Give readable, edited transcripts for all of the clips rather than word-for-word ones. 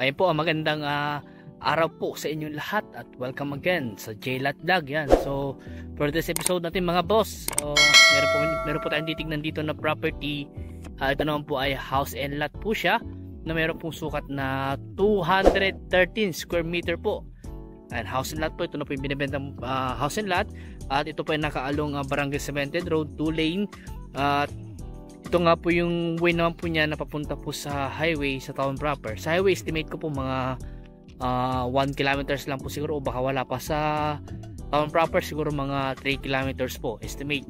Ayun po, magandang araw po sa inyong lahat at welcome again sa JLat Vlog. Yan. So, for this episode natin mga boss, meron po tayong titignan dito na property. Ito naman po ay house and lot po siya na meron pong sukat na 213 square meter po. And house and lot po, ito na po yung binibentang house and lot. At ito po ay nakaalong Barangay Cemented Road, 2 lane. At ito nga po yung way naman po niya na papunta po sa highway sa town proper. Sa highway estimate ko po mga 1 kilometers lang po siguro, o baka wala pa. Sa town proper siguro mga 3 kilometers po estimate.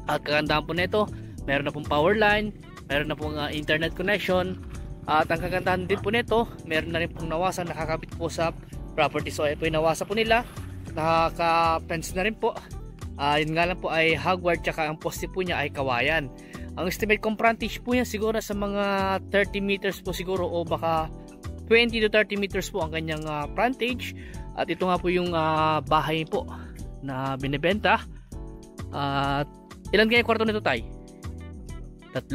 At kagandahan po nito, meron na pong power line, meron na pong internet connection. At ang kagandahan din po nito, meron na rin pong nawasan nakakabit po sa property. So ito yung nawasa po nila, nakaka-fence na rin po. Yun nga lang po ay hagward, tsaka ang poste po niya ay kawayan. Ang estimate kong frontage po yan siguro sa mga 30 meters po siguro, o baka 20 to 30 meters po ang kanyang frontage. At ito nga po yung bahay po na binibenta. Ilan kaya kwarto nito, tay? 3.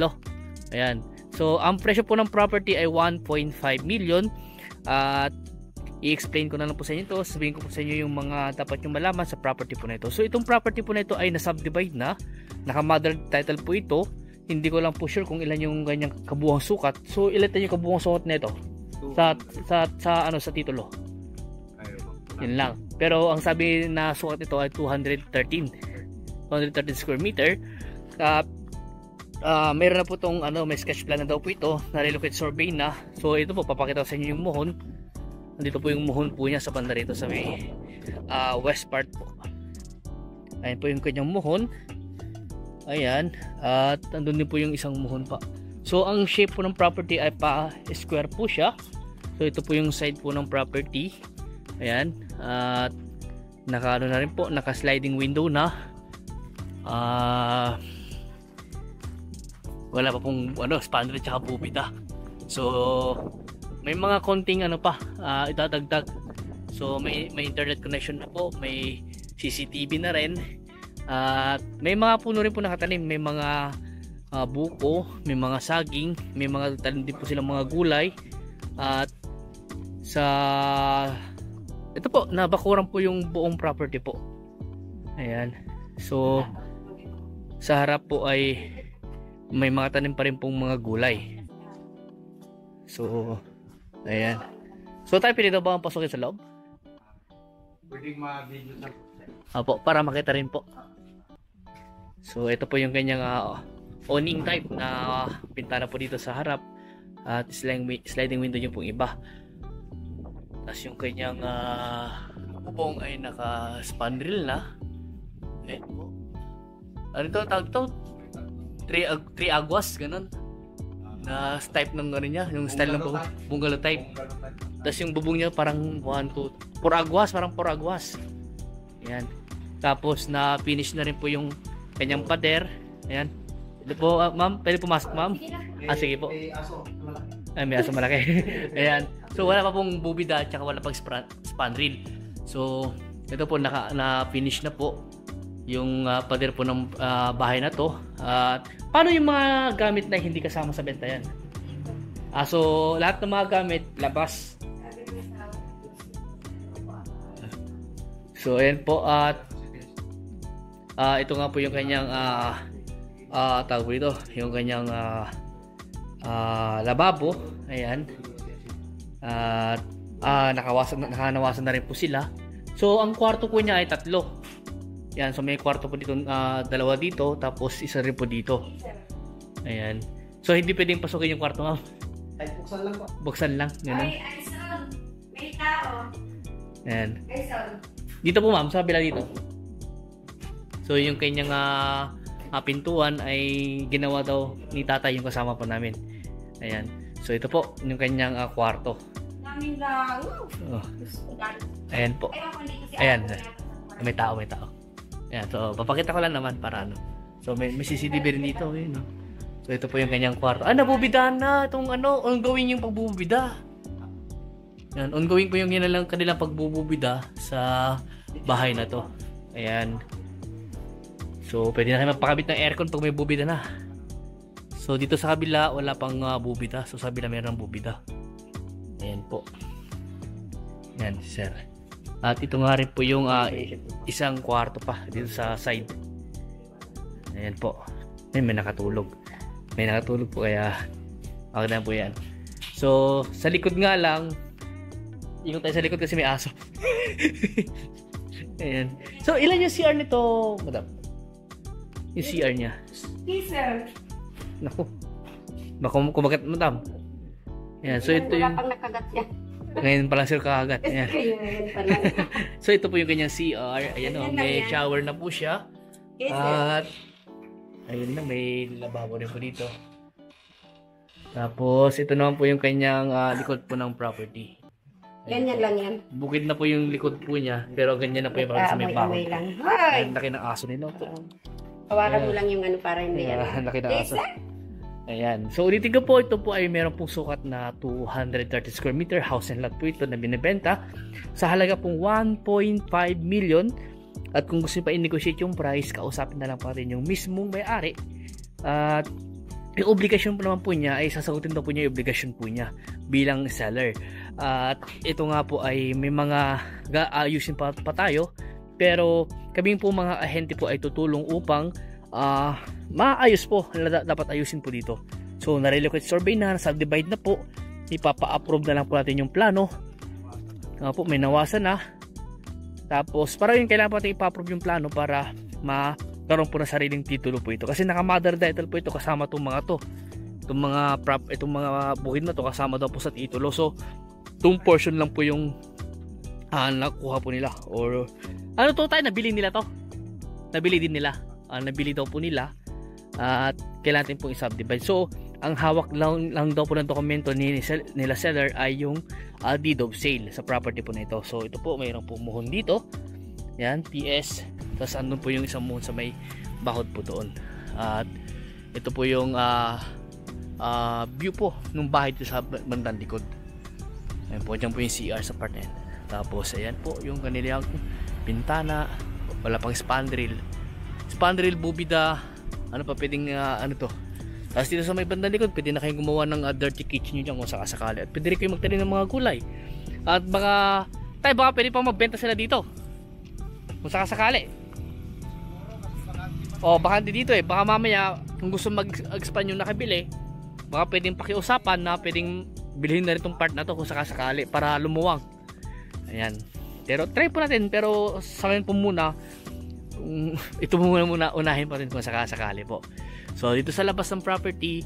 Ayan. So ang presyo po ng property ay 1.5 million. At i-explain ko na lang po sa inyo ito. Sabihin ko po sa inyo yung mga dapat nyo malaman sa property po na ito. So itong property po na ito ay na-subdivide na. Naka-mother title po ito. Hindi ko lang po sure kung ilan yung ganyang kabuuang sukat. So ilan yung kabuuang sukat nito sa titulo? Yun lang. Pero ang sabi na sukat nito ay 213 square meter. Meron na po tong may sketch plan na daw po ito, na relocate survey na. So ito po, papakita ko sa inyo yung muhon. Nandito po yung muhon po niya sa banda rito sa may west part po. Ayan po yung kanyang muhon. Ayan, at andun din po yung isang muhon pa. So ang shape po ng property ay pa square po siya. So ito po yung side po ng property. Ayan, at naka na rin po, naka sliding window na. Wala pa pong spandrel tsaka bubida. So may mga konting idadagdag. So may internet connection na po, may CCTV na rin. At may mga puno rin po nakatanim, may mga buko, may mga saging, may mga tanim din po silang mga gulay. At ito po, nabakuran po yung buong property po. Ayan. So sa harap po ay may mga tanim pa rin pong mga gulay. So ayan. So tayo pinito ba ang pasukin sa loob? Pwedeng ma-video na. Opo, para makita rin po. So ito po yung kanyang awning type na pintana po dito sa harap. At sliding window yung pong iba. Tapos yung kanyang bubong ay naka-spandrel na. Ayan po. Ano ito? Tawag ito? 3 agwas, ganun. Na type ng niya, yung style ng bungalow type. Tapos yung bubong niya parang 4 agwas, parang 4 agwas. Ayan. Tapos na finish na rin po yung kanyang pader. Ayan. Ito po, ma'am, pwede pumasok, ma'am? Sige po. May aso malaki. Ayan. So wala pa pong bubida at saka wala pang spandrel. So ito po na-finish na po yung pader po ng bahay na to. Paano yung mga gamit na hindi kasama sa benta yan? So lahat ng mga gamit labas. So ayan po, at ito nga po yung kanyang tawag po ito, yung kanyang lababo. Ayan. At nakanawasan na rin po sila. So ang kwarto po niya ay 3. Yan, so may kwarto po dito, 2 dito, tapos isa rin po dito. Ayan. So hindi pwedeng pasukin yung kwarto, ma'am. Ay, buksan lang po. Buksan lang, ganun. Ay, son. May tao. Ayan. Ay, son. Dito po, ma'am, sa kabila dito. So yung kanyang pintuan ay ginawa daw ni tatay, yung kasama po namin. Ayan. So ito po yung kanyang kwarto. Namin lang. Ayan po. Ayan. May tao. Ayan. So papakita ko lang naman para So may CCTV rin dito. Ayan, So ito po yung kanyang kwarto. Nabubida na itong ongoing yung pagbubida. Ayan, ongoing po yung kanilang pagbubida sa bahay na to. Ayan. So pwede na kayo magpakabit ng aircon pag may bubida na. So dito sa kabila wala pang bubida. So sa kabila mayroon ng bubida. Ayan po. Yan, sir. At ito nga rin po yung isang kwarto pa dito sa side. Ayan po. Ayan, may nakatulog. May nakatulog po kaya okay na po yan. So, sa likod nga lang, ikot tayo sa likod kasi may aso. Ayan. So, ilan yung CR nito, madam? Yung CR niya. Diesel. Naku. Baka kumagat, madam. Ayan. So, ito yung... Wala pang nakagat yan. Ngayon pa lang sir kakagat. Ayan. Ngayon pa lang. So, ito po yung kanyang CR. Ayan o, may shower na po siya. At, ayun na, may lababo rin po dito. Tapos, ito naman po yung kanyang likod po ng property. Ganyan lang yan. Bukid na po yung likod po niya, pero ganyan na po yung parang sa may baho. Amoy lang. Hoy! Ang laki ng aso nila po. Kawaran mo lang yung ano para hindi yan. Ang laki ng aso. Ayan. So, ulitin ko po, ito po ay meron pong sukat na 230 square meter house and lot po ito na binibenta sa halaga pong 1.5 million. At kung gusto nyo pa i-negotiate yung price, kausapin na lang pa rin yung mismong may-ari. At yung obligasyon po naman po niya ay sasagutin daw po niya yung obligasyon po niya bilang seller. At ito nga po ay may mga ayusin pa tayo, pero kami po mga ahente po ay tutulong upang maayos po dapat ayusin po dito. So na-relocate survey na, subdivide na po, ipapa-approve na lang po natin yung plano. Po, may nawasan na. Tapos para yun kailangan po natin ipa-approve yung plano para magkaroon po ng sariling titulo po ito. Kasi naka-mother title po ito kasama itong mga to. Itong mga bukid na to kasama daw po sa titulo. So, itong portion lang po yung nakuha po nila. Or, ano to tayo? Nabili nila to? Nabili din nila. Nabili daw po nila. At kailangan natin pong i-subdivide. So, ang hawak lang daw po ng dokumento nila seller ay yung deed of sale sa property po na ito. So, ito po, mayroon po muhon dito. Yan, PS. Tapos andun po yung isang muhon sa may bakod po doon. At ito po yung view po ng bahay dito sa bandang likod. Ayan po, dyan po yung CR sa part na yan. Tapos ayan po yung kanilang bintana. Wala pang spandrel. Spandrel, bubida. Ano pa pwedeng ano to. Tapos dito sa may bandang likod, pwede na kayong gumawa ng dirty kitchen nyo dyan kung sakasakali. At pwede rin kayong magtanim ng mga gulay. At baka pwede pa magbenta sila dito kung sakasakali. O baka hindi dito baka mamaya kung gusto mag-expand yung nakabili, baka pwedeng pakiusapan na pwedeng bilhin na rin itong part na to kung sakasakali para lumuwang. Ayan. Pero try po natin, pero sa ngayon po muna ito muna unahin pa rin kung sakasakali po. So dito sa labas ng property,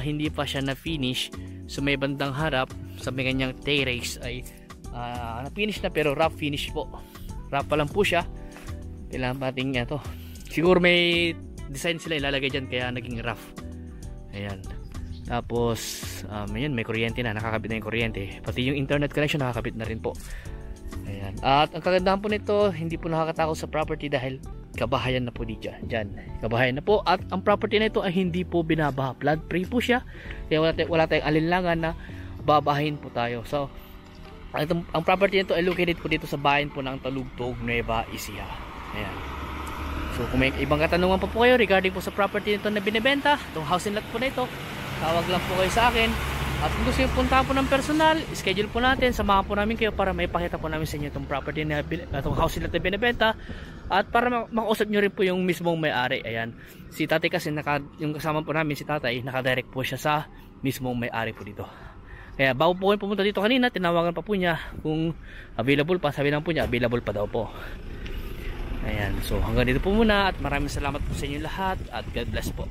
hindi pa siya na finish. So may bandang harap sa may kanyang terrace ay na finish na, pero rough finish po. Rough pa lang po siya. Kailangan pating to. Siguro may design sila ilalagay dyan kaya naging rough. Ayan. Tapos ayan, may kuryente na, nakakabit na yung kuryente. Pati yung internet connection nakakabit na rin po. Ayan. At ang kagandahan po nito, hindi po nakakatakot sa property dahil kabahayan na po dito. Diyan. Kabahayan na po. At ang property na ito ay hindi po binabaha. Flood free po siya. Kaya wala tayong alinlangan na babahin po tayo. So ang property nito ay located po dito sa bayan po ng Talugtog, Nueva Ecija. Ayan. So kung may ibang katanungan pa po kayo regarding po sa property nito na binibenta, itong house and lot po na ito, tawag lang po kayo sa akin. At kung gusto nyo punta po ng personal, schedule po natin, samahan po namin kayo para maipakita po namin sa inyo itong property na itong house and lot na binibenta. At para makausap nyo rin po yung mismong may-ari. Ayan. Si tatay kasi yung kasama po namin, si tatay, nakadirect po siya sa mismong may-ari po dito. Kaya bago po kayo pumunta dito kanina, tinawagan pa po niya kung available pa. Sabi lang po niya, available pa daw po. Ayan, so hanggang dito po muna at maraming salamat po sa inyo lahat at God bless po.